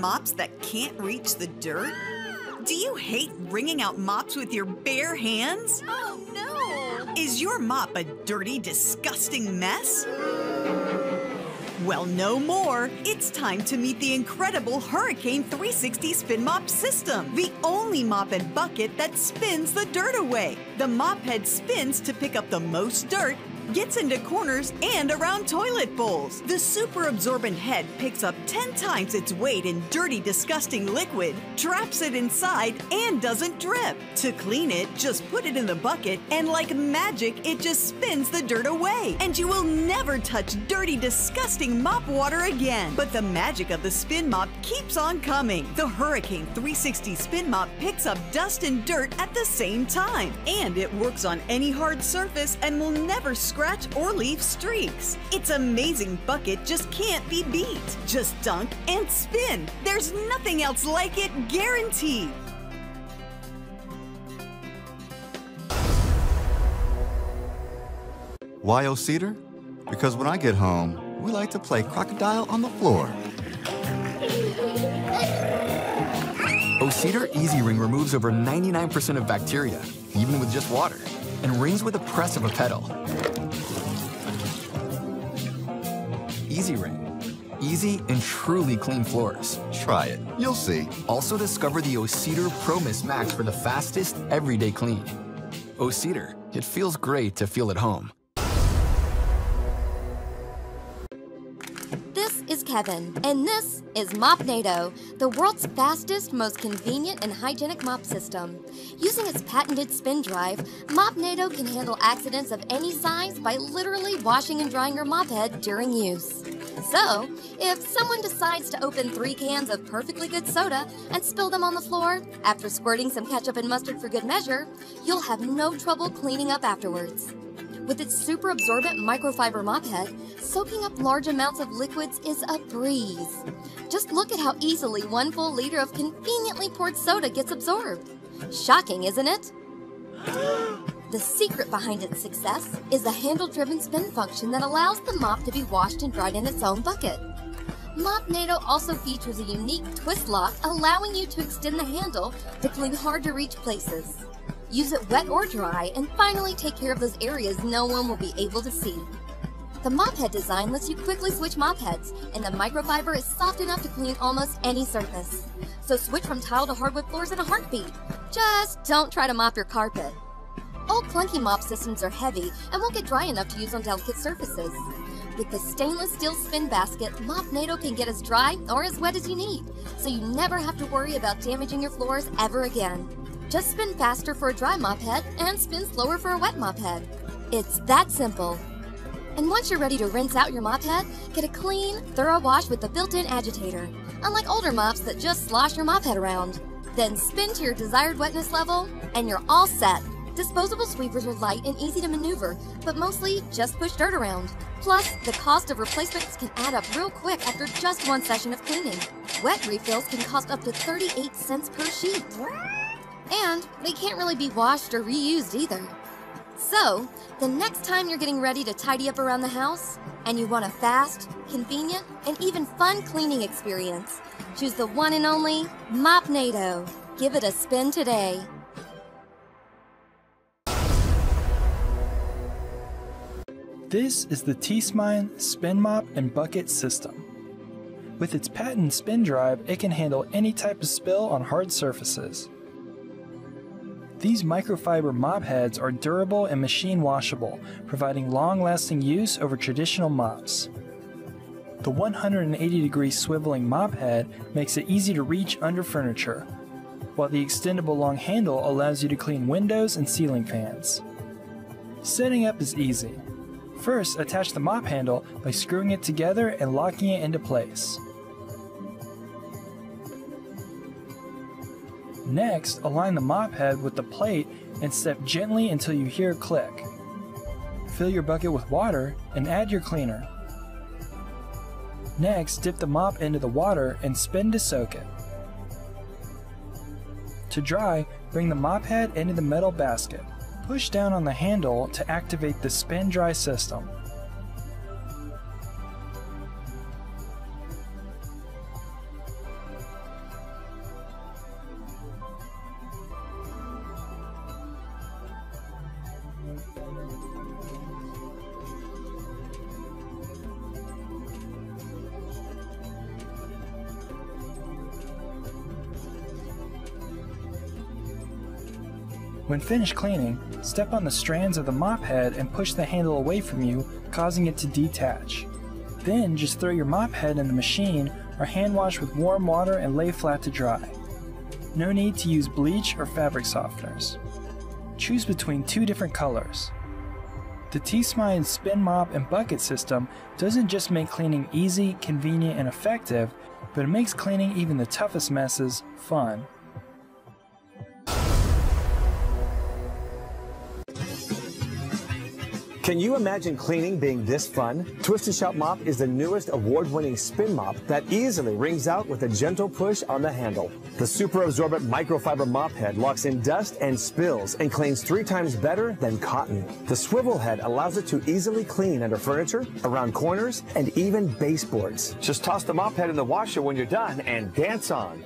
mops that can't reach the dirt? Do you hate wringing out mops with your bare hands? Oh, no! Is your mop a dirty, disgusting mess? Well, no more. It's time to meet the incredible Hurricane 360 Spin Mop system, the only mop and bucket that spins the dirt away. The mop head spins to pick up the most dirt, gets into corners and around toilet bowls. The super absorbent head picks up 10 times its weight in dirty, disgusting liquid, traps it inside, and doesn't drip. To clean it, just put it in the bucket, and like magic, it just spins the dirt away. And you will never touch dirty, disgusting mop water again. But the magic of the Spin Mop keeps on coming. The Hurricane 360 Spin Mop picks up dust and dirt at the same time. And it works on any hard surface and will never scratch or leave streaks. Its amazing bucket just can't be beat. Just dunk and spin. There's nothing else like it, guaranteed. Why O-Cedar? Because when I get home, we like to play crocodile on the floor. O-Cedar EasyWring removes over 99% of bacteria, even with just water, and rings with the press of a pedal. EasyWring. Easy and truly clean floors. Try it. You'll see. Also discover the O-Cedar Pro Mist Max for the fastest everyday clean. O-Cedar. It feels great to feel at home. This is Kevin, and this is MOPNADO, the world's fastest, most convenient, and hygienic mop system. Using its patented spin drive, MOPNADO can handle accidents of any size by literally washing and drying your mop head during use. So, if someone decides to open 3 cans of perfectly good soda and spill them on the floor, after squirting some ketchup and mustard for good measure, you'll have no trouble cleaning up afterwards. With its super absorbent microfiber mop head, soaking up large amounts of liquids is a breeze. Just look at how easily 1 full liter of conveniently poured soda gets absorbed. Shocking, isn't it? The secret behind its success is the handle-driven spin function that allows the mop to be washed and dried in its own bucket. MOPNADO also features a unique twist lock, allowing you to extend the handle to clean hard-to-reach places. Use it wet or dry, and finally take care of those areas no one will be able to see. The mop head design lets you quickly switch mop heads, and the microfiber is soft enough to clean almost any surface. So switch from tile to hardwood floors in a heartbeat. Just don't try to mop your carpet. Old clunky mop systems are heavy and won't get dry enough to use on delicate surfaces. With the stainless steel spin basket, MOPNADO can get as dry or as wet as you need, so you never have to worry about damaging your floors ever again. Just spin faster for a dry mop head and spin slower for a wet mop head. It's that simple. And once you're ready to rinse out your mop head, get a clean, thorough wash with the built-in agitator, unlike older mops that just slosh your mop head around. Then spin to your desired wetness level, and you're all set. Disposable sweepers are light and easy to maneuver, but mostly just push dirt around. Plus, the cost of replacements can add up real quick after just 1 session of cleaning. Wet refills can cost up to 38 cents per sheet. And they can't really be washed or reused either. So, the next time you're getting ready to tidy up around the house, and you want a fast, convenient, and even fun cleaning experience, choose the one and only MOPNADO. Give it a spin today. This is the Tsmine Spin Mop and Bucket System. With its patented spin drive, it can handle any type of spill on hard surfaces. These microfiber mop heads are durable and machine washable, providing long-lasting use over traditional mops. The 180-degree swiveling mop head makes it easy to reach under furniture, while the extendable long handle allows you to clean windows and ceiling fans. Setting up is easy. First, attach the mop handle by screwing it together and locking it into place. Next, align the mop head with the plate and step gently until you hear a click. Fill your bucket with water and add your cleaner. Next, dip the mop into the water and spin to soak it. To dry, bring the mop head into the metal basket. Push down on the handle to activate the spin dry system. When finished cleaning, step on the strands of the mop head and push the handle away from you, causing it to detach. Then just throw your mop head in the machine or hand wash with warm water and lay flat to dry. No need to use bleach or fabric softeners. Choose between 2 different colors. The Tsmine Spin Mop and Bucket system doesn't just make cleaning easy, convenient, and effective, but it makes cleaning even the toughest messes fun. Can you imagine cleaning being this fun? Twist & Shout Mop is the newest award-winning spin mop that easily wrings out with a gentle push on the handle. The super absorbent microfiber mop head locks in dust and spills and cleans 3 times better than cotton. The swivel head allows it to easily clean under furniture, around corners, and even baseboards. Just toss the mop head in the washer when you're done and dance on.